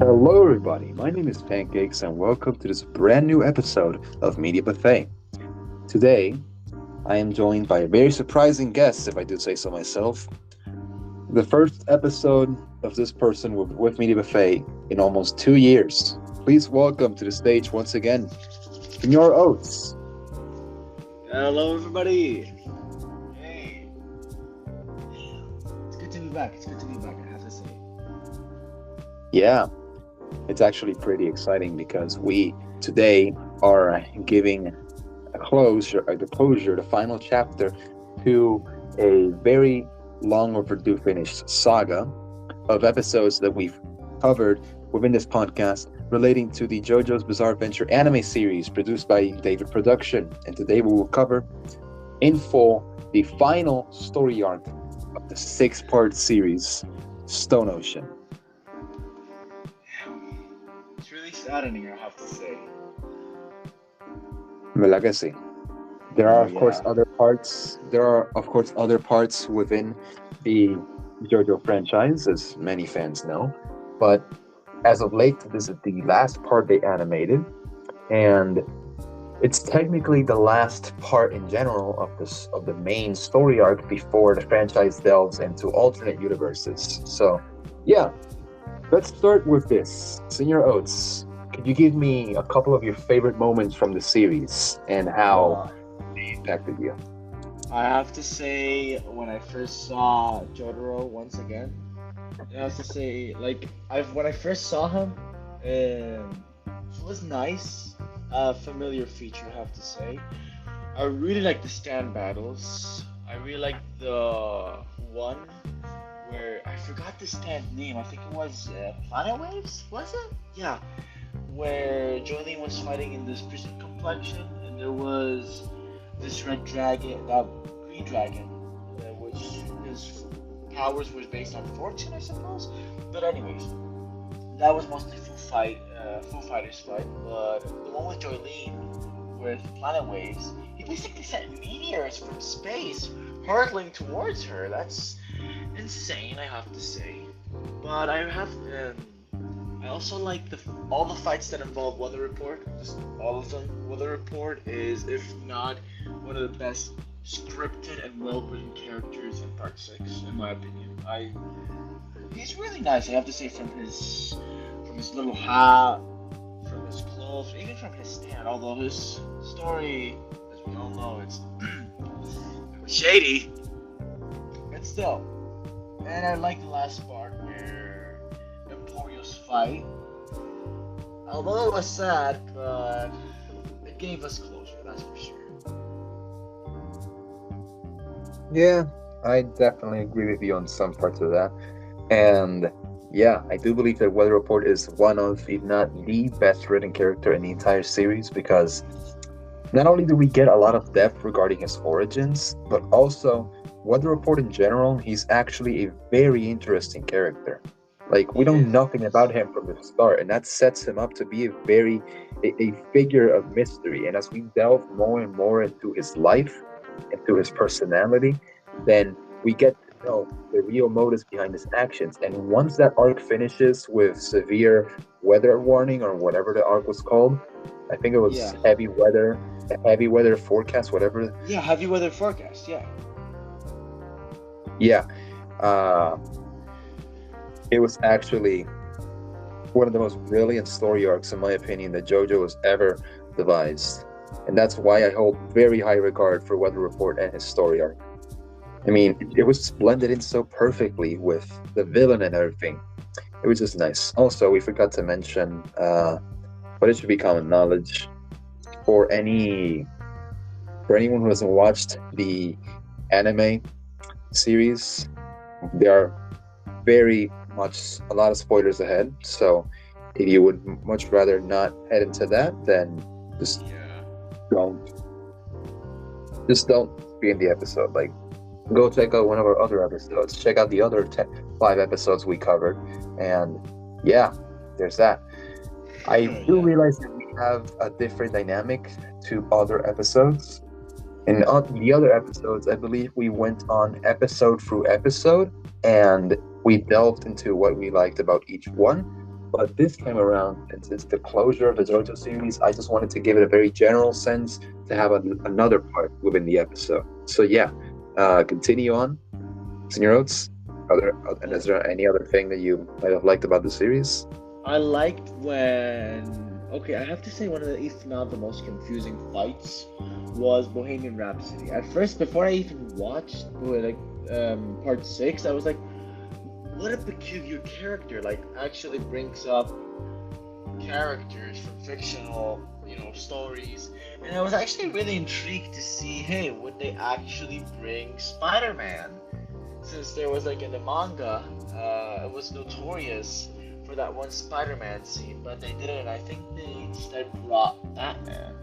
Hello, everybody. My name is Pancakes, and welcome to this brand new episode of Media Buffet. Today, I am joined by a very surprising guest, if I do say so myself. The first episode of this person with Media Buffet in almost 2 years. Please welcome to the stage once again, Senor Oats. Hello, everybody. Hey, it's good to be back. It's good to be back. I have to say. Yeah, it's actually pretty exciting because we today are giving the final chapter to a very long overdue finished saga of episodes that we've covered within this podcast relating to the JoJo's Bizarre Adventure anime series produced by David Production. And today we will cover in full the final story arc of the six-part series, Stone Ocean. It's really saddening, I have to say. ¿Verdad que sí? There are, of course, Yeah. other parts. There are, of course, other parts within the JoJo franchise, as many fans know. But as of late, this is the last part they animated, and it's technically the last part in general of the main story arc before the franchise delves into alternate universes. So, yeah, let's start with this. Senior Oats, could you give me a couple of your favorite moments from the series and how they impacted you? I have to say, when I first saw Jotaro once again, I have to say, when I first saw him, he was nice. A familiar feature, I have to say. I really like the stand battles. I really like the one where I forgot the stand name. I think it was Planet Waves. Was it? Yeah. Where Jolene was fighting in this prison complexion, and there was this red dragon, green dragon, which his powers was based on fortune, I suppose. But anyways, that was mostly Foo Fighters fight. But the one with Jolene, with Planet Waves, he basically sent meteors from space hurtling towards her. That's insane, I have to say. But I also like all the fights that involve Weather Report. Just all of them. Weather Report is, if not one of the best scripted and well-written characters in Part 6, in my opinion. He's really nice, I have to say, from his little hat, from his clothes, even from his stand. Although his story, as we all know, it's shady. But still. And I like the last part where Emporio's fight. Although it was sad, but it gave us closure, that's for sure. Yeah, I definitely agree with you on some parts of that. And yeah, I do believe that Weather Report is one of, if not the best written character in the entire series, because not only do we get a lot of depth regarding his origins, but also Weather Report in general, he's actually a very interesting character. Like, we know nothing about him from the start, and that sets him up to be a figure of mystery. And as we delve more and more into his life, into his personality, then we get to know the real motives behind his actions. And once that arc finishes with severe weather warning, or whatever the arc was called, I think it was Yeah. heavy weather forecast, whatever. Yeah, heavy weather forecast, yeah. Yeah, uh, it was actually one of the most brilliant story arcs, in my opinion, that JoJo has ever devised. And that's why I hold very high regard for Weather Report and his story arc. I mean, it was just blended in so perfectly with the villain and everything. It was just nice. Also, we forgot to mention, but it should be common knowledge for anyone who hasn't watched the anime series, there are very much a lot of spoilers ahead. So if you would much rather not head into that, then just Yeah. don't be in the episode. Like, go check out one of our other episodes. Check out the other 5 episodes we covered, and yeah, there's that. I do Yeah. realize that we have a different dynamic to other episodes. In the other episodes, I believe we went on episode through episode, and we delved into what we liked about each one. But this time around, and since the closure of the JoJo series, I just wanted to give it a very general sense to have another part within the episode. So yeah, continue on, Senior Oats. And is there any other thing that you might have liked about the series? I liked when. Okay, I have to say one of the, if not the most confusing fights was Bohemian Rhapsody. At first, before I even watched part 6, I was like, what a peculiar character! Like, actually brings up characters from fictional, stories. And I was actually really intrigued to see, hey, would they actually bring Spider-Man? Since there was like in the manga, it was notorious for that one Spider-Man scene, but they didn't. I think they instead brought Batman,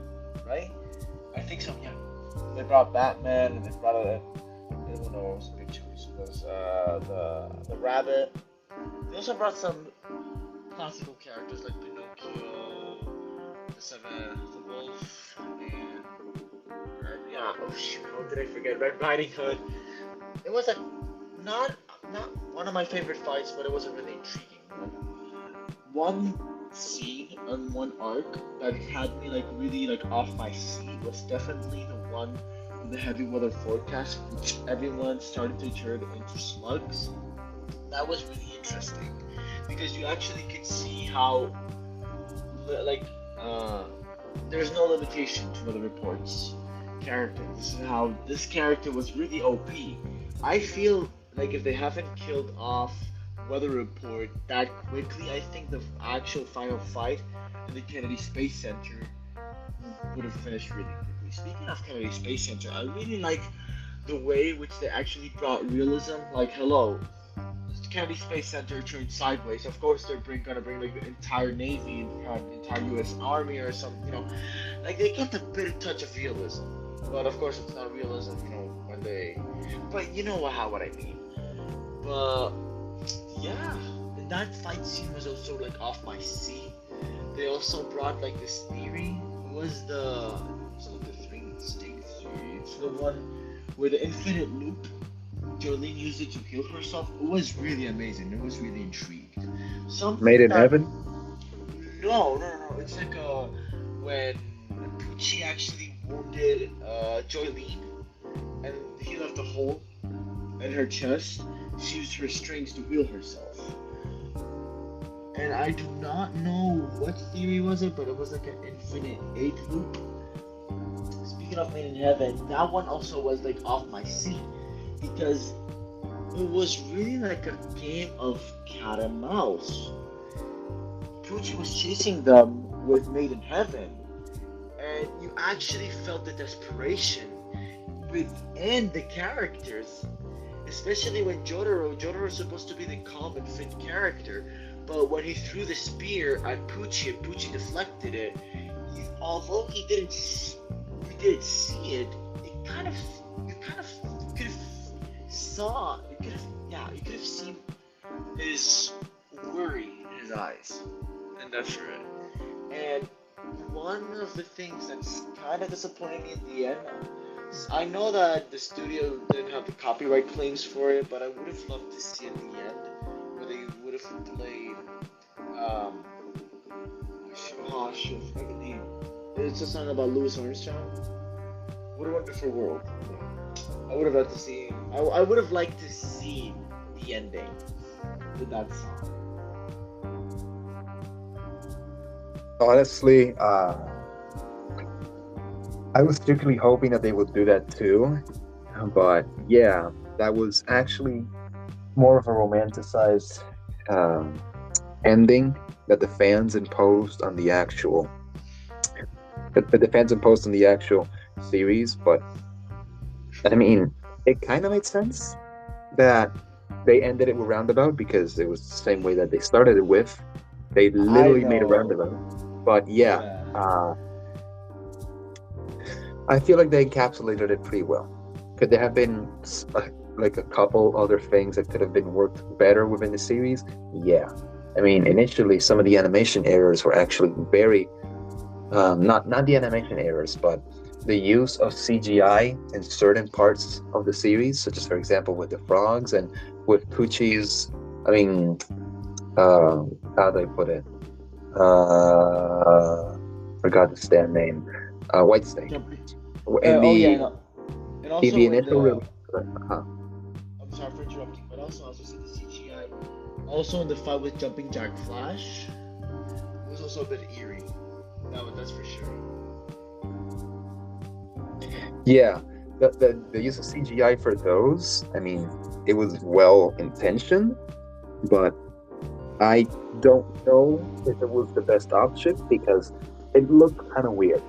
right? I think so. Yeah, they brought Batman and they brought I don't know what was a big choice. It was the rabbit. They also brought some classical characters like Pinocchio, the wolf, and yeah. Oh shoot! How did I forget Red Riding Hood? It was a not one of my favorite fights, but it was a really intriguing one. One scene and one arc that had me like really like off my seat was definitely the one in the heavy weather forecast, which everyone started to turn into slugs. That was really interesting because you actually could see how like there's no limitation to weather reports character. This is how this character was really OP. I feel like if they haven't killed off Weather Report that quickly, I think the actual final fight in the Kennedy Space Center would have finished really quickly. Speaking of Kennedy Space Center, I really like the way in which they actually brought realism. Like, hello, the Kennedy Space Center turned sideways. Of course, they're gonna bring like the entire Navy, the entire U.S. Army, or some, like they get a bit of touch of realism. But of course, it's not realism, when they. But you know what I mean. But yeah, and that fight scene was also like off my seat. They also brought like this theory. It was the three distinct theory. It's the one where the infinite loop. Jolene used it to heal herself. It was really amazing. It was really intrigued. Something Made in that, heaven? No. It's like when Pucci actually wounded Jolene, and he left a hole in her chest. She used her strings to heal herself. And I do not know what theory was it, but it was like an infinite 8 loop. Speaking of Made in Heaven, that one also was like off my seat because it was really like a game of cat and mouse. Pucci was chasing them with Made in Heaven, and you actually felt the desperation within the characters. Especially when Jotaro is supposed to be the calm and fit character, but when he threw the spear at Pucci and Pucci deflected it, although you didn't see it, you could have seen his worry in his eyes, and that's right. And one of the things that's kind of disappointing me in the end. I know that the studio didn't have the copyright claims for it, but I would have loved to see at the end where they would have played. It's a song about Louis Armstrong. What a Wonderful World. I would have liked to see. I would have liked to see the ending with that song. Honestly, I was strictly hoping that they would do that too, but yeah, that was actually more of a romanticized ending that the fans imposed on the actual series. But I mean, it kind of made sense that they ended it with roundabout because it was the same way that they started it with. They literally made a roundabout. But yeah. I feel like they encapsulated it pretty well. Could there have been like a couple other things that could have been worked better within the series? Yeah. I mean, initially some of the animation errors were actually very not the animation errors, but the use of CGI in certain parts of the series, such as for example with the frogs and with Pucci's, how do I put it? Uh, Forgot the stand name. White Snake. Jumping. In Oh yeah, the and in the also in initial the. release. Uh-huh. I'm sorry for interrupting, but also as you said the CGI. Also in the fight with Jumping Jack Flash, it was also a bit eerie. That's for sure. Yeah, the use of CGI for those, I mean, it was well intentioned, but I don't know if it was the best option because it looked kind of weird,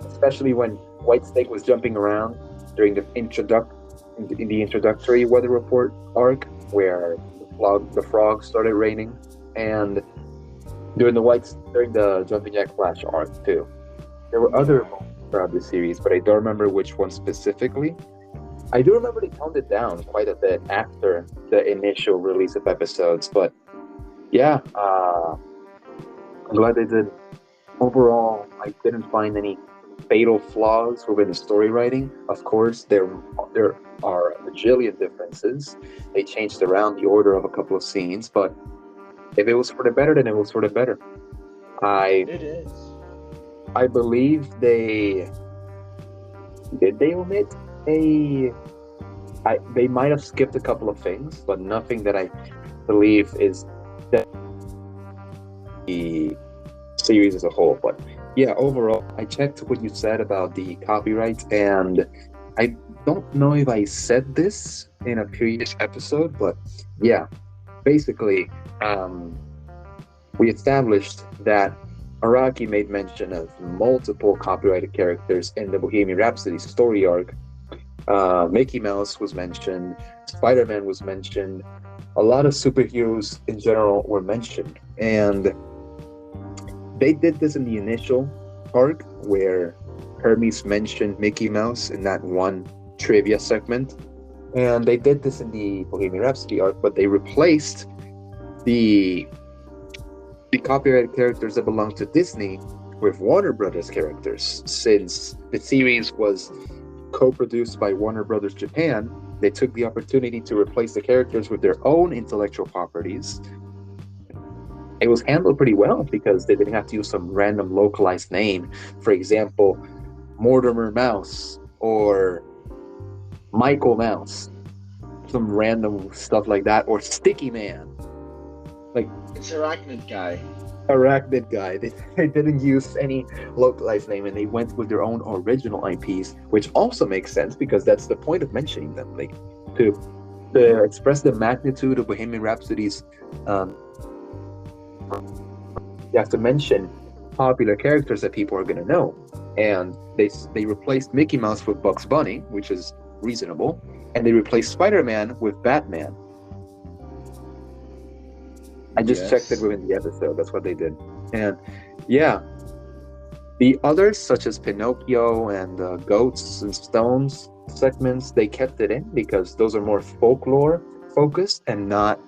especially when White Snake was jumping around during in the introductory weather report arc where the frogs started raining, and during the Jumping Jack Flash arc too. There were other Yeah, moments throughout the series, but I don't remember which one specifically. I do remember they toned it down quite a bit after the initial release of episodes, but yeah, I'm glad they did. Overall, I didn't find any fatal flaws within the story writing. Of course, there are a bajillion differences. They changed around the order of a couple of scenes, but if it was for the better, then it was for the better. I it is. I believe they omit a they might have skipped a couple of things, but nothing that I believe is the series as a whole. But yeah, overall, I checked what you said about the copyright, and I don't know if I said this in a previous episode, but yeah, basically, um, we established that Araki made mention of multiple copyrighted characters in the Bohemian Rhapsody story arc. Mickey Mouse was mentioned, Spider Man was mentioned, a lot of superheroes in general were mentioned, and they did this in the initial arc where Hermes mentioned Mickey Mouse in that one trivia segment, and they did this in the Bohemian Rhapsody arc, but they replaced the the copyrighted characters that belong to Disney with Warner Brothers characters. Since the series was co-produced by Warner Brothers Japan, they took the opportunity to replace the characters with their own intellectual properties. It was handled pretty well because they didn't have to use some random localized name. For example, Mortimer Mouse or Michael Mouse, some random stuff like that, or Sticky Man, like It's Arachnid guy. Arachnid Guy. They didn't use any localized name, and they went with their own original IPs, which also makes sense because that's the point of mentioning them, like to express the magnitude of Bohemian Rhapsody's. Um, you have to mention popular characters that people are going to know, and they replaced Mickey Mouse with Bugs Bunny, which is reasonable, and they replaced Spider-Man with Batman. I just checked it Yes. within the episode. That's what they did, and yeah, the others such as Pinocchio and Goats and Stones segments they kept it in because those are more folklore focused and not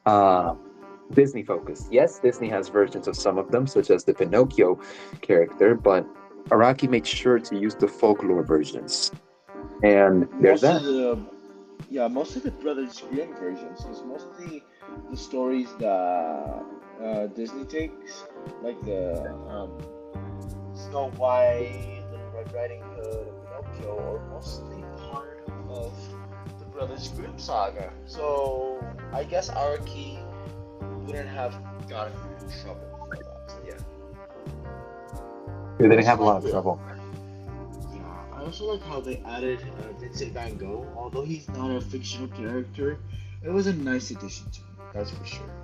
uh, Disney focused. Yes, Disney has versions of some of them, such as the Pinocchio character, but Araki made sure to use the folklore versions. And there's Most of that. the most of the Brothers Grimm versions, because most of the stories that Disney takes, like the Snow White, Little Red Riding Hood, and Pinocchio, are mostly part of the Brothers Grimm saga. So I guess Araki wouldn't have gotten in trouble for that. So yeah. They I didn't also have a lot like of trouble. I also like how they added Vincent Van Gogh. Although he's not a fictional character, it was a nice addition to it. That's for sure.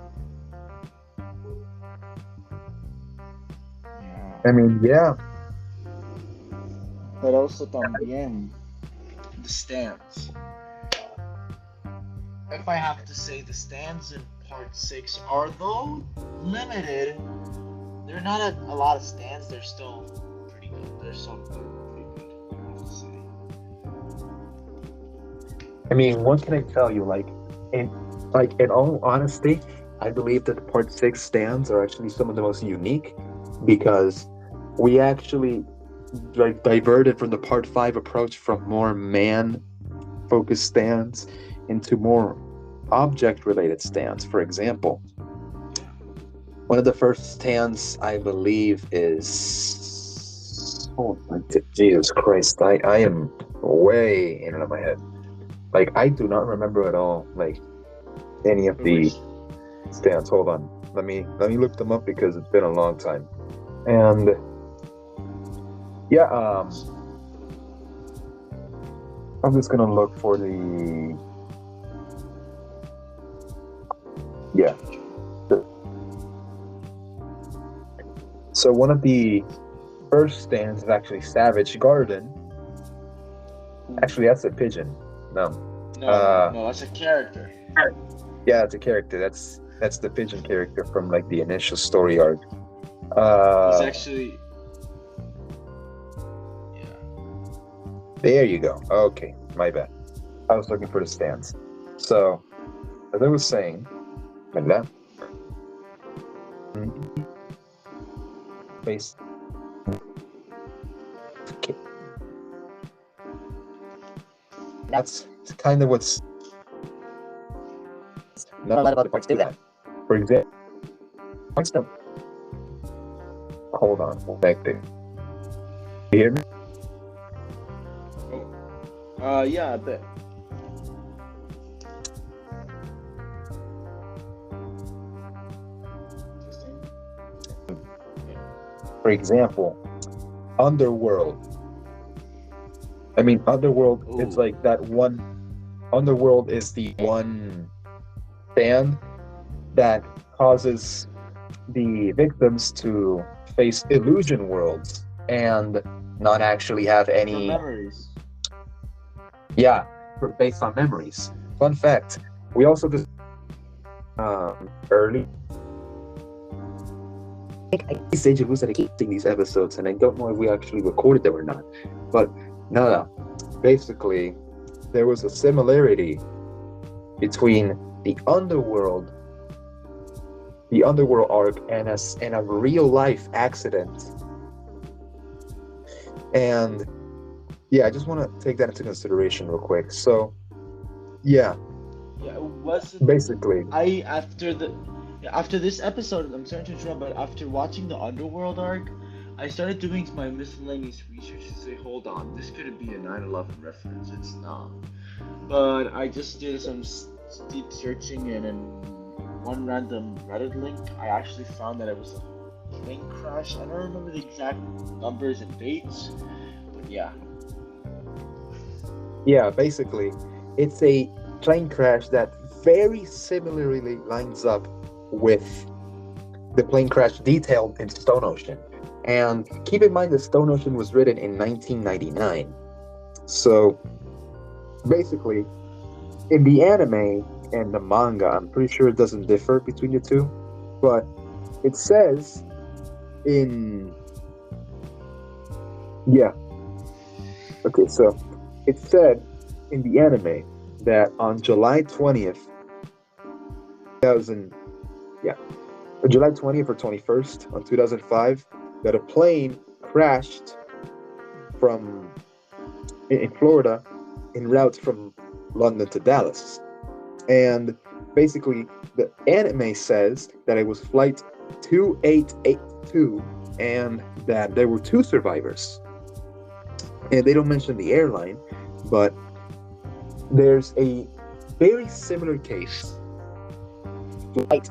Yeah. I mean, yeah. But also también the stands. If I have to say, the stands in part 6 are though limited. They're not a lot of stands. They're still pretty good. They're still pretty good. I have to say. I mean, what can I tell you? In all honesty, I believe that the Part Six stands are actually some of the most unique because we actually diverted from the Part Five approach from more man-focused stands into more object-related stands. For example, One of the first stands, I believe, is. Oh my Jesus Christ! I am way in my head. Like I do not remember at all. Like any of the Which stands. Hold on. Let me look them up because it's been a long time. And yeah, I'm just gonna look for the yeah. So one of the first stands is actually Savage Garden. Actually, that's a pigeon. No. no, that's a character. Yeah, it's a character. That's the pigeon character from like the initial story arc. He's actually yeah. There you go. Okay, my bad. I was looking for the stands. So, as I was saying, like that. Base. Okay. That's kind of what's not a lot of other parts do that. For example, hold on, back there. You hear me? Yeah, I bet. For example, Underworld. I mean, Underworld. Ooh. It's like that one. Underworld is the one stand that causes the victims to face illusion worlds and not actually have For any. memories. Yeah, based on memories. Fun fact: we also just early. I say JoJo's that I keep seeing these episodes, and I don't know if we actually recorded them or not. But no. Basically, there was a similarity between the underworld arc, and a real life accident. And yeah, I just want to take that into consideration real quick. So, yeah, Yeah, it was basically. After this episode, I'm sorry to interrupt, but after watching the Underworld arc, I started doing my miscellaneous research to say, hold on, this couldn't be a 9/11 reference. It's not. But I just did some deep searching, and in one random Reddit link, I actually found that it was a plane crash. I don't remember the exact numbers and dates, but yeah. Yeah, basically, it's a plane crash that very similarly lines up with the plane crash detailed in Stone Ocean. And keep in mind that Stone Ocean was written in 1999. So, basically, in the anime and the manga, I'm pretty sure it doesn't differ between the two, but it says in... Yeah. Okay, so it said in the anime that on July 20th, 2000, yeah, July 20th or 21st on 2005, that a plane crashed in Florida en route from London to Dallas. And basically, the anime says that it was flight 2882 and that there were 2 survivors. And they don't mention the airline, but there's a very similar case. Flight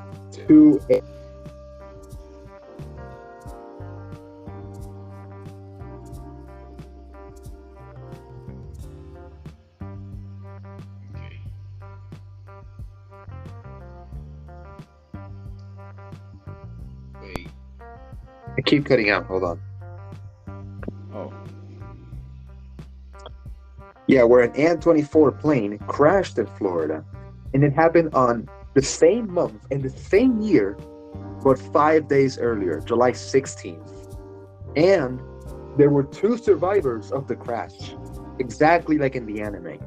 2882. Wait. I keep cutting out. Hold on. Oh. Yeah, where an An-24 plane crashed in Florida, and it happened on the same month and the same year, but 5 days earlier, July 16th. And there were 2 survivors of the crash, exactly like in the anime.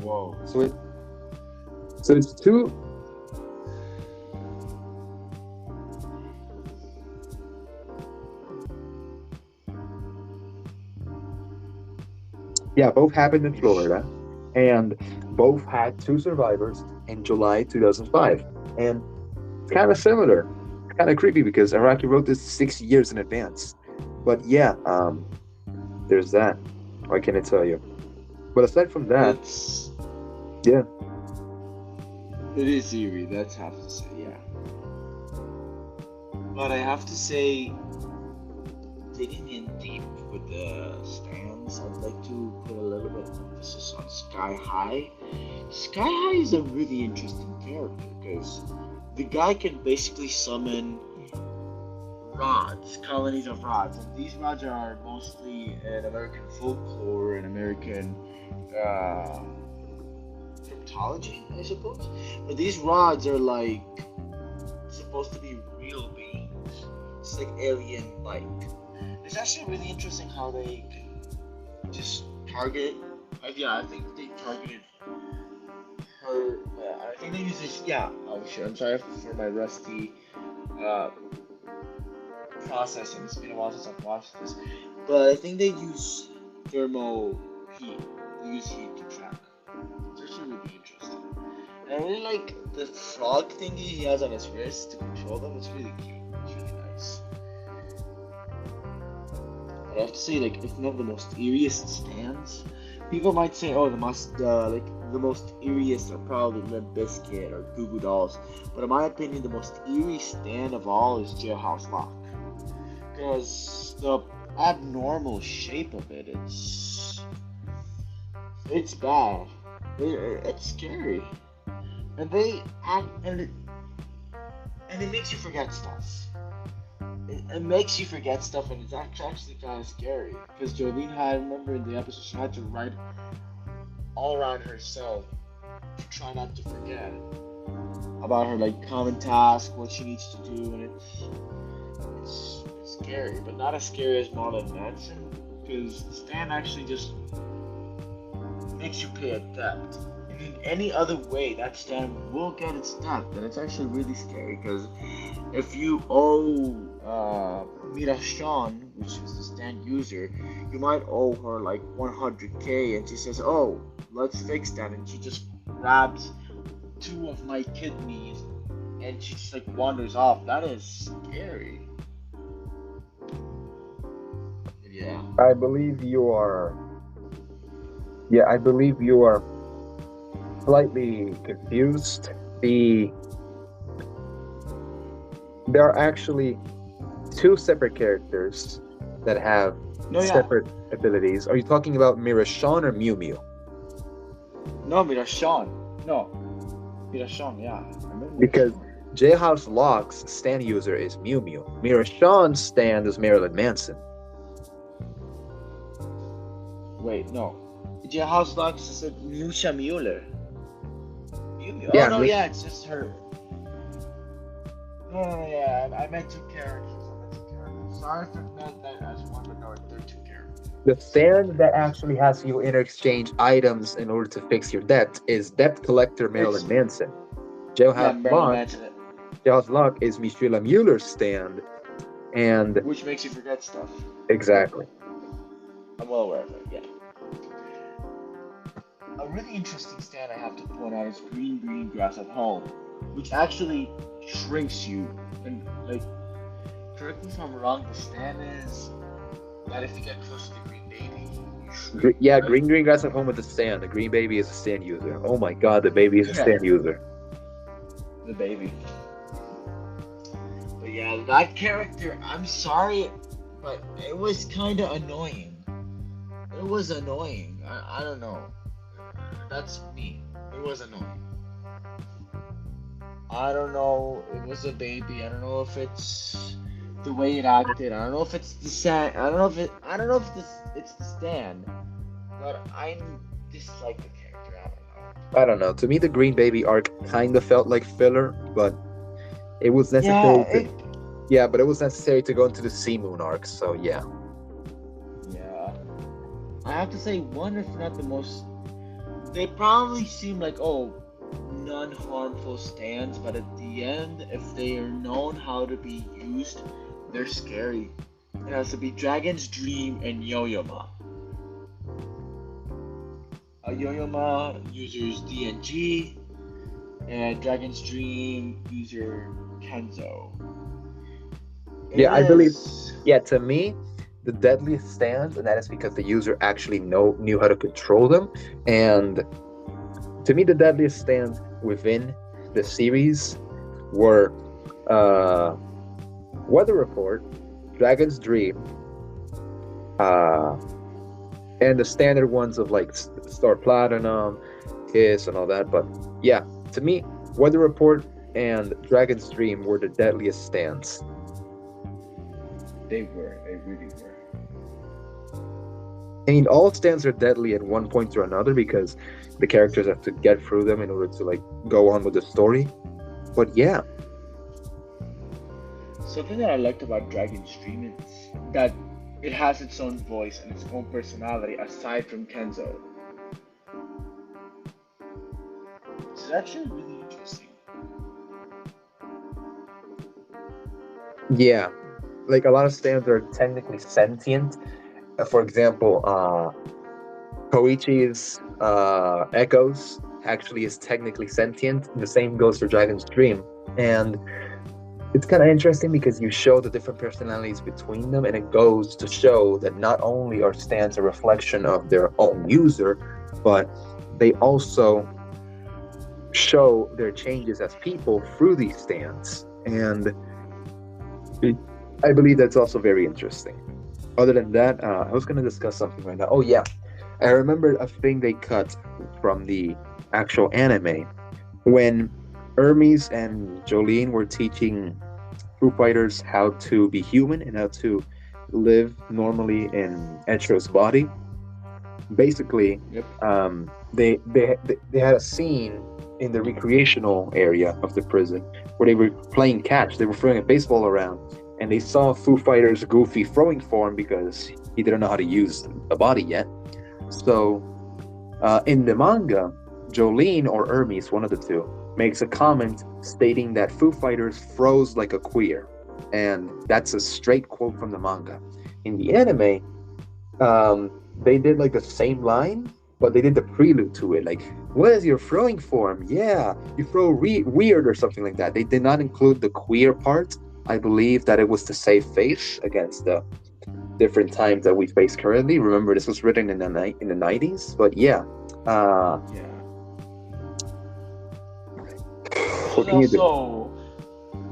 Whoa. So it's 2. Yeah, both happened in Florida, and both had two survivors in July 2005. And it's kind of similar. It's kind of creepy because Araki wrote this 6 years in advance. But yeah, there's that. What can I tell you? But aside from that, It's yeah, it is eerie. That's have to say, yeah. But I have to say, digging in deep with the stands, I'd like to put a little bit of emphasis on Sky High. Sky High is a really interesting character because the guy can basically summon rods, colonies of rods, and these rods are mostly in American folklore and American uh, cryptology, I suppose. But these rods are like supposed to be real beings. It's like alien-like. It's actually really interesting how they just target. Yeah, I think they targeted her. I think they used this. Yeah. Oh shit. I'm sorry for my rusty uh, processing. It's been a while since I've watched this, but I think they use thermal heat. They use heat to track. It's actually really interesting. And I really like the frog thingy he has on his wrist to control them. It's really cute. It's really nice. But I have to say, like, it's one of the most eeriest stands. People might say, oh, the most eeriest are probably Limp Bizkit or Goo Goo Dolls. But in my opinion, the most eerie stand of all is Jailhouse Lock. Because the abnormal shape of it, it's bad. It's scary. And they act, and it makes you forget stuff. It makes you forget stuff, and it's actually kind of scary. Because Jolene had, I remember in the episode, she had to write all around herself to try not to forget about her like common task, what she needs to do, and it's scary, but not as scary as Marlon Manson. Because the stand actually just makes you pay a debt. In any other way, that stand will get its debt, and it's actually really scary because if you owe Mirashon, which is the stand user, you might owe her like 100k, and she says, "Oh, let's fix that," and she just grabs two of my kidneys, and she just like wanders off. That is scary. Yeah. I believe you are. Yeah, I believe you are slightly confused. There are actually two separate characters that have No, yeah. separate abilities. Are you talking about Mirashon or Mew Mew? No, Mirashon. No, Mirashon. Yeah. I remember Because Mirashon. Jailhouse Lock's stand user is Mew Mew. Mirashon's stand is Marilyn Manson. Wait, no. Jailhouse Locks is a Musha Mueller. Mew Mew. Oh Yeah, no, yeah, it's just her. No, yeah, I meant two characters. Sorry if it meant that as one, but no, they're two characters. the stand that actually has you interchange items in order to fix your debt is Debt Collector Marilyn It's Manson. yeah, Jailhouse Marilyn Lock, Manson, Jailhouse Lock is Michelle Mueller's stand, and which makes you forget stuff. exactly. I'm well aware of it. Yeah. A really interesting stand I have to point out is green grass at home, which actually shrinks you. And like, correct me if I'm wrong, the stand is that if you get close to the green baby, you shrink. Yeah, Right? green grass at home with the stand. The green baby is a stand user. Oh my god, the baby is a Yeah, stand user. the baby. But yeah, that character, I'm sorry, but it was kind of annoying. It was annoying. I don't know. That's me. It was annoying. I don't know. It was a baby. I don't know if it's the way it acted. I don't know if it's the stand. I don't know if it. I don't know if it's the stand. But I dislike the character. I don't know. I don't know. To me, the green baby arc kind of felt like filler, but it was Yeah. necessary to. Yeah, but it was necessary to go into the Sea Moon arc. So yeah. Yeah. I have to say, one if not the most. They probably seem like non-harmful stands, but at the end, if they are known how to be used, they're scary. It has to be Dragon's Dream and Yo-Yo Ma. Yoyoma users DNG, and Dragon's Dream user Kenzo. It Yeah, I believe. is. Yeah, to me, the deadliest stands, and that is because the user actually knew how to control them. And to me, the deadliest stands within the series were uh, Weather Report, Dragon's Dream, uh, and the standard ones of like Star Platinum, Kiss, and all that. But yeah, to me, Weather Report and Dragon's Dream were the deadliest stands. They were. They really were. I mean, all stands are deadly at one point or another because the characters have to get through them in order to like go on with the story. But yeah, Something that I liked about Dragon's Dream is that it has its own voice and its own personality aside from Kenzo. It's actually really interesting. yeah, like a lot of stands are technically sentient. For example, Koichi's Echoes actually is technically sentient. The same goes for Dragon's Dream, and it's kind of interesting because you show the different personalities between them, and it goes to show that not only are stands a reflection of their own user, but they also show their changes as people through these stands. And it, I believe that's also very interesting. Other than that, I was going to discuss something right now. Oh, yeah. I remember a thing they cut from the actual anime when Hermes and Jolene were teaching Foo Fighters how to be human and how to live normally in Etro's body. Basically, Yep. they had a scene in the recreational area of the prison where they were playing catch. They were throwing a baseball around, and they saw Foo Fighters' Goofy throwing for him because he didn't know how to use the body yet. So, in the manga, Jolene or Hermes, one of the two, makes a comment stating that Foo Fighters froze like a queer, and that's a straight quote from the manga. In the anime, they did like the same line, but they did the prelude to it. Like, what is your throwing form? Yeah, you throw weird or something like that. They did not include the queer part. I believe that it was to save face against the different times that we face currently. Remember, this was written in the 90s, but yeah. Yeah. This What is can you do? also.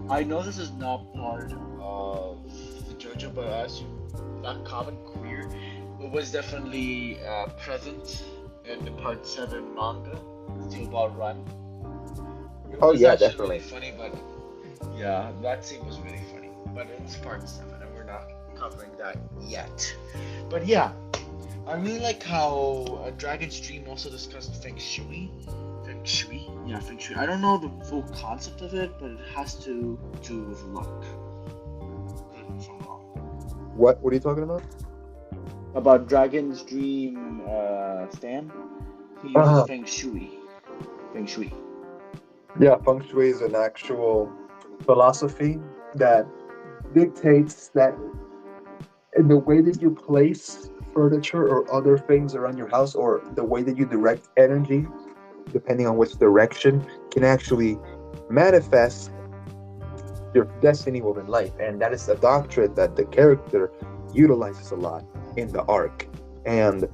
I know this is not part of the JoJo, but as you that common queer, it was definitely present in the Part 7 manga, Steel Ball Run. It Oh was yeah, actually really definitely. funny, but yeah, that scene was really funny. But it's Part 7, and we're not covering that yet. But yeah, I really like how Dragon's Dream also discussed Feng Shui. Feng Shui? Yeah, Feng Shui. I don't know the full concept of it, but it has to do with luck. Correct me if I'm wrong. What are you talking about? About Dragon's Dream Stan, he uses Uh, Feng Shui. Feng Shui. yeah, feng shui is an actual philosophy that dictates that in the way that you place furniture or other things around your house, or the way that you direct energy, depending on which direction, can actually manifest your destiny within life. And that is a doctrine that the character utilizes a lot in the arc. And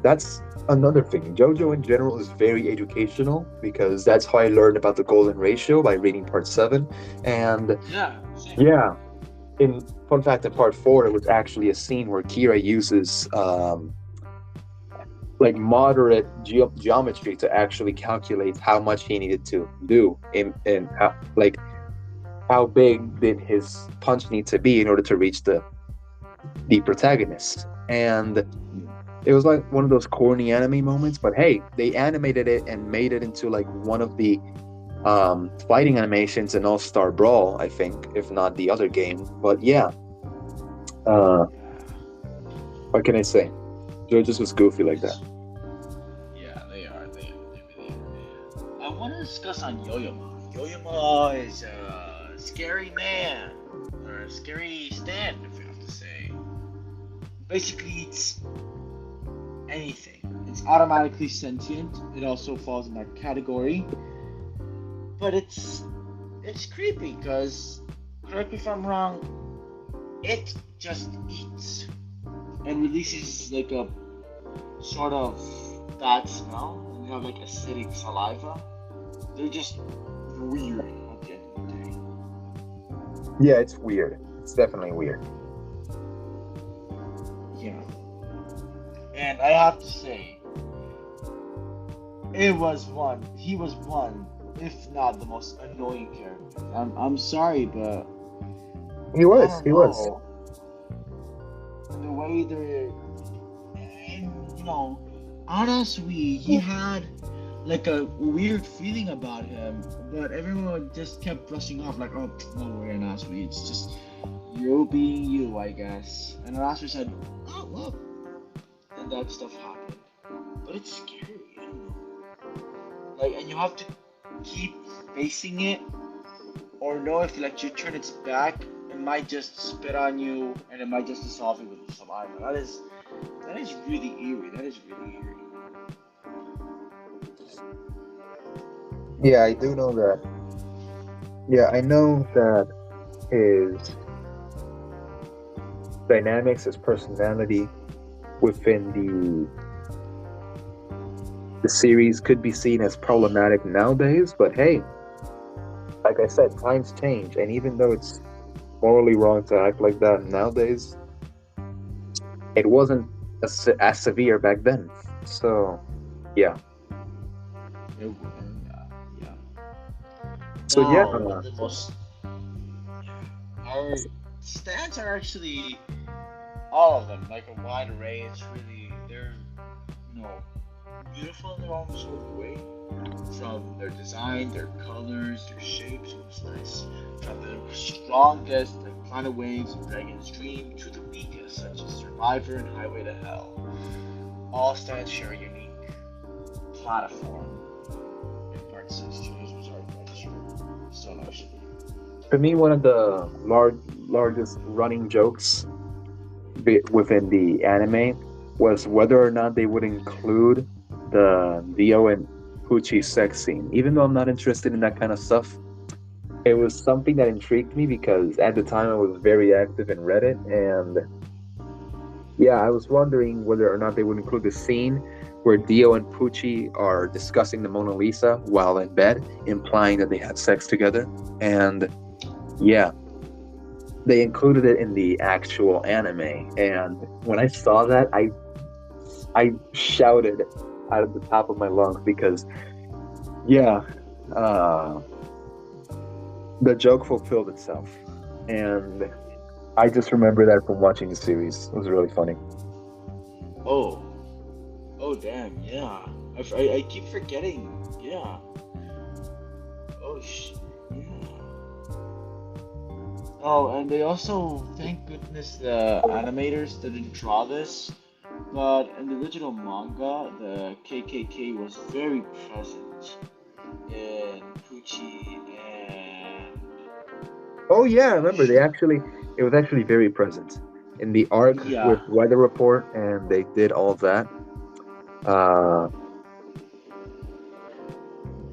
that's another thing. JoJo in general is very educational because that's how I learned about the golden ratio by reading part 7. And Yeah, same. yeah, in fun fact, in part 4, it was actually a scene where Kira uses like moderate geometry to actually calculate how much he needed to do in how, like how big did his punch need to be in order to reach the protagonist. And it was like one of those corny anime moments, but hey, they animated it and made it into like one of the fighting animations in All-Star Brawl, I think, if not the other game. But yeah, uh, what can I say? JoJo's was goofy like that. Yeah, they are. They really are. I want to discuss on Yoyama. Yoyama is a scary man, or a scary stand, if you have to say. Basically, it's anything. it's automatically sentient. It also falls in that category. But it's creepy because, correct me if I'm wrong, it just eats and releases like a sort of bad smell, and you have like acidic saliva. They're just weird at the end of the day. Yeah, it's weird. It's definitely weird. Yeah. And I have to say, he was one, if not the most annoying character. I'm sorry, but He I was. don't He was. know. The way they're, and honestly, he had like a weird feeling about him, but everyone just kept brushing off like, oh, no worry, Anasui, it's just you being you, I guess. And Anasui said, oh, well, and that stuff happened. But it's scary, I don't know. Like, and you have to keep facing it, or know if like you turn its back, it might just spit on you, and it might just dissolve you with saliva. That is really eerie. That is really eerie. Yeah, I do know that. Yeah, I know that his dynamics, his personality within the series could be seen as problematic nowadays, but hey, like I said, times change, and even though it's morally wrong to act like that nowadays, it wasn't as severe back then. So, yeah. Yeah. So yeah, Now, one of the most our stands are actually all of them, like a wide array. It's really they're you know beautiful in their own sort of way. From their design, their colors, their shapes, it was nice. From the strongest, like Planet Waves and Dragon's Dream, to the weakest, such as Survivor and Highway to Hell. All stands share a unique platform in Part 6. JoJo's Bizarre Adventure. So nice. for me, one of the largest running jokes within the anime was whether or not they would include the Dio and Pucci sex scene. Even though I'm not interested in that kind of stuff, it was something that intrigued me because at the time I was very active in Reddit, and yeah, I was wondering whether or not they would include the scene where Dio and Pucci are discussing the Mona Lisa while in bed, implying that they had sex together. And yeah, they included it in the actual anime. And when I saw that, I shouted out of the top of my lungs because yeah, uh, the joke fulfilled itself, and I just remember that from watching the series. It was really funny. Oh, oh damn, yeah. I keep forgetting. Yeah. Oh yeah. Oh, and they also, thank goodness, the animators didn't draw this, but in the original manga, the KKK was very present in Pucci and Oh yeah, I remember. It was actually very present in the arc with yeah, Weather Report, and they did all of that. Uh,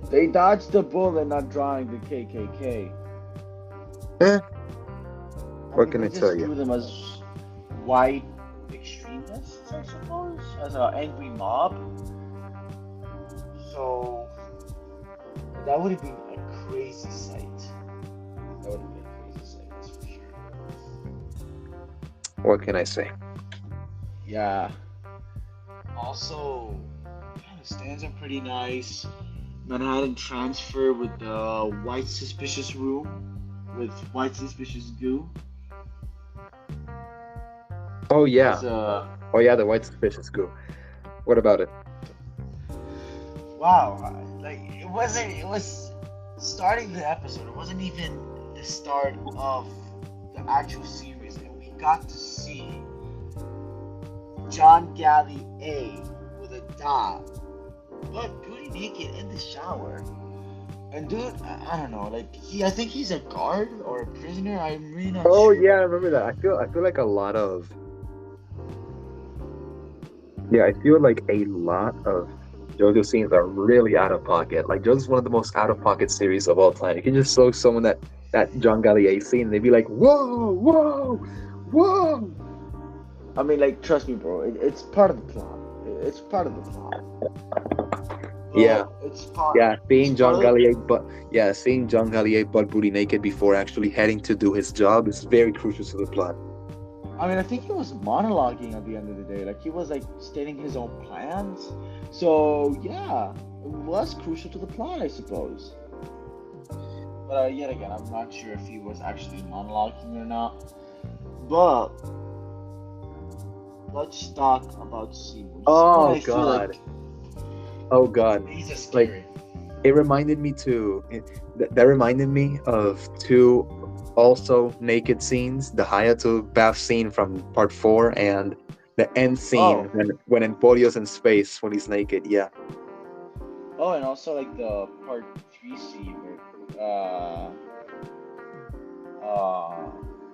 they dodged the bullet not drawing the KKK. eh, I what mean, can I they tell just you? drew them as white extremists, I suppose, as an angry mob. So that would have been a crazy sight. That would have been a crazy sight, that's for sure. What can I say? Yeah. Also, yeah, the stands are pretty nice. Manhattan transfer with the white suspicious room with white suspicious goo Oh was yeah, oh yeah, the White Suspicious goo. What about it? wow. Like it was starting the episode. It wasn't even the start of the actual series, and we got to see John Galley A with a dot, but booty naked in the shower. And dude, I don't know, like I think he's a guard or a prisoner. I'm really not Oh sure, yeah, I but remember that. I feel like a lot of Yeah, I feel like a lot of JoJo scenes are really out of pocket. Like JoJo's one of the most out of pocket series of all time. You can just show someone that John Gallier scene, and they'd be like, "Whoa, whoa, whoa!" I mean, like, trust me, bro. It's part of the plot. It's part of the plot. Yeah, But it's part. yeah. It's part of. Seeing John Gallier butt booty naked before actually heading to do his job is very crucial to the plot. I mean, I think he was monologuing at the end of the day. Like he was like stating his own plans. So yeah, it was crucial to the plot, I suppose. But yet again, I'm not sure if he was actually monologuing or not. But let's talk about Seymour. Someone Oh I feel God, like oh God. he's just Like scary. it reminded me to that reminded me of two also naked scenes: the Hayato bath scene from part four, and the end scene Oh, when Emporio's in space when he's naked. Yeah. oh, and also like the part three scene where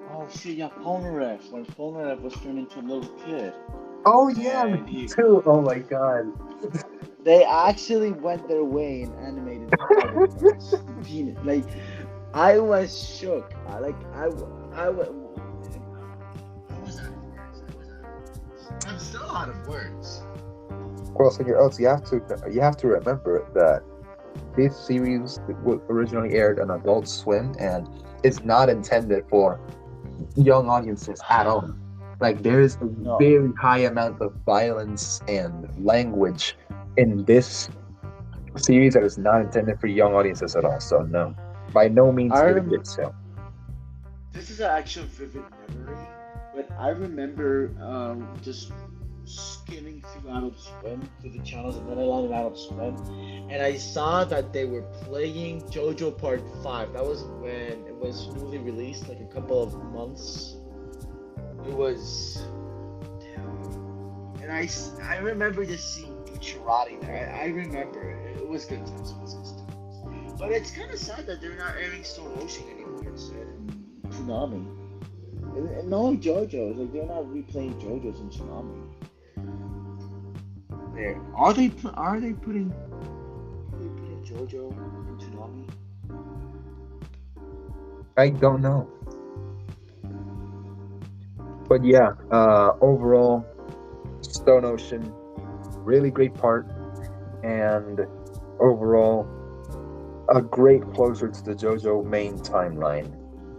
oh shit, yeah, Polnareff, when Polnareff was turned into a little kid. Oh yeah, me And he too. Oh my God. they actually went their way and animated the private parts, the penis. Like I was shook. I was out of words. I'm still out of words. Well, Senior Oats, you have to remember that this series originally aired on Adult Swim and is not intended for young audiences at all. Like there is a No, very high amount of violence and language in this series that is not intended for young audiences at all. So no, by no means I did it rem- get so. this is an actual vivid memory, but I remember just skimming through Adult Swim through the channels and then I landed Adult Swim, and I saw that they were playing JoJo Part Five. That was when it was newly released, like a couple of months. It was, and I remember just seeing Bucciarati there. I remember it was good times. It was good times. But it's kind of sad that they're not airing Stone Ocean anymore instead in Tsunami. And not like JoJo's, like they're not replaying JoJo's in Tsunami. There are they putting JoJo in Tsunami? I don't know, but yeah. Overall, Stone Ocean, really great part, and overall a great closer to the JoJo main timeline.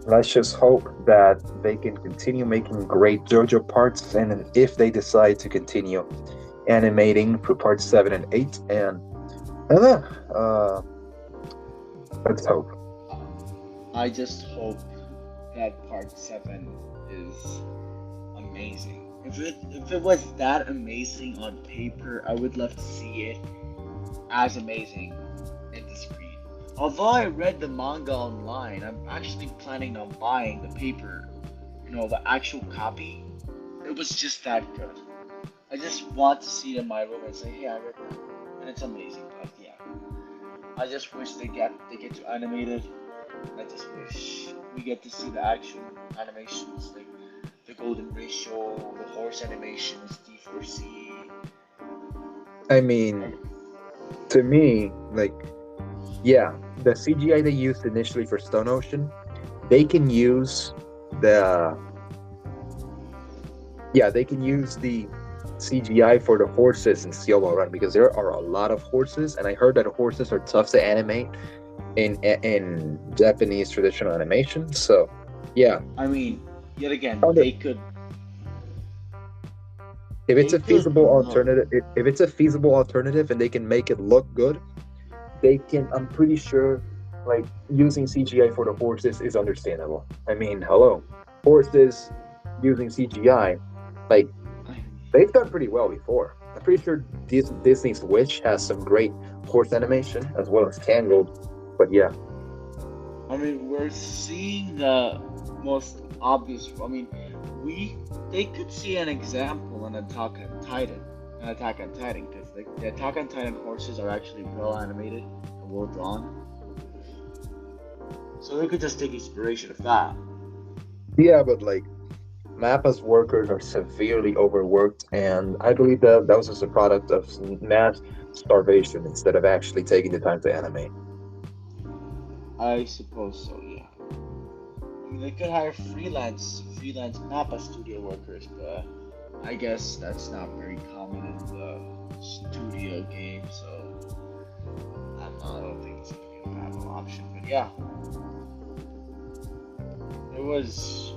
Let's just hope that they can continue making great JoJo parts, and if they decide to continue animating for parts 7 and 8, and uh, uh, let's hope. I just hope that Part 7 is amazing. If it was that amazing on paper, I would love to see it as amazing in the screen. Although I read the manga online, I'm actually planning on buying the paper, the actual copy. It was just that good. I just want to see it in my room and say, hey, I read that, and it's amazing. But yeah, I just wish they get to animate it. I just wish we get to see the actual animations, like the golden ratio, the horse animations, D4C. I mean, to me, like, yeah, the CGI they used initially for Stone Ocean, they can use the they can use the CGI for the horses in Steel Run because there are a lot of horses, and I heard that horses are tough to animate in Japanese traditional animation. So, yeah, I mean, yet again, on the- if it's they a could feasible look. alternative, if it's a feasible alternative, and they can make it look good, they can. I'm pretty sure, like using CGI for the horses is understandable. I mean, hello, horses using CGI, like they've done pretty well before. I'm pretty sure Disney's Wish has some great horse animation as well as Tangled. But yeah, I mean, we're seeing the most obvious. I mean, they could see an example in Attack on Titan, because the Attack on Titan horses are actually well animated and well drawn. So they could just take inspiration of that. yeah, but like Mappa's workers are severely overworked, and I believe that that was just a product of mass starvation instead of actually taking the time to animate. I suppose so, yeah. I mean, they could hire freelance Mappa studio workers, but I guess that's not very common in the studio game, so I don't think it's a viable option. But yeah, it was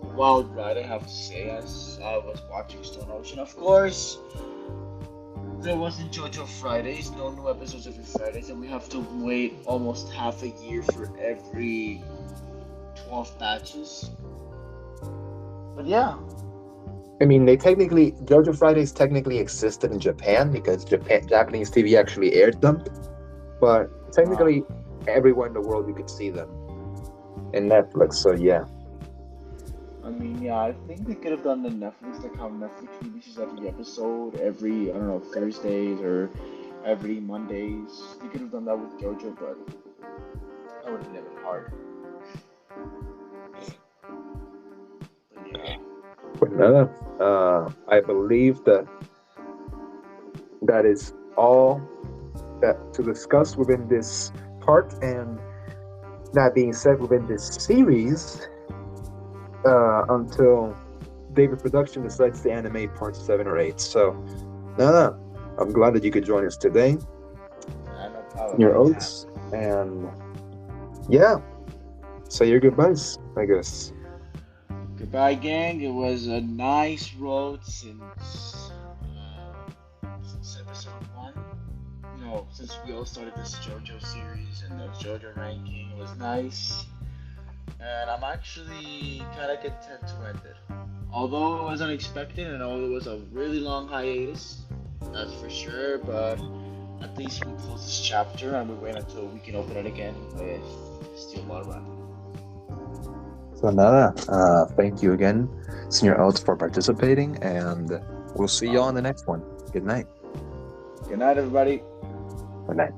a wild ride, I have to say, as I was watching Stone Ocean. Of course, there wasn't JoJo Fridays, no new episodes every Fridays, and we have to wait almost half a year for every 12 batches. But yeah, I mean, they technically JoJo Fridays technically existed in Japan because Japanese TV actually aired them, but uh, technically everywhere in the world you could see them in Netflix. So yeah, I mean, yeah, I think they could have done the Netflix, like how Netflix releases every episode every, I don't know, Thursdays or every Mondays. They could have done that with JoJo, but that would have been a bit hard. But yeah. but I believe that that is all that to discuss within this part, and that being said, within this series, until David Production decides to animate part 7 or 8. So, no, I'm glad that you could join us today, No problem. your Anytime. Oats, and yeah, say your goodbyes, I guess. Goodbye, gang. It was a nice road since episode one. You know, since we all started this JoJo series and the JoJo ranking, it was nice. And I'm actually kind of content to end it. Although it was unexpected and although it was a really long hiatus, that's for sure, but at least we close this chapter and we wait until we can open it again with Steel Ball Run. So, nada, thank you again, Senior Oats, for participating, and we'll see you on the next one. Good night. Good night, everybody. Good night.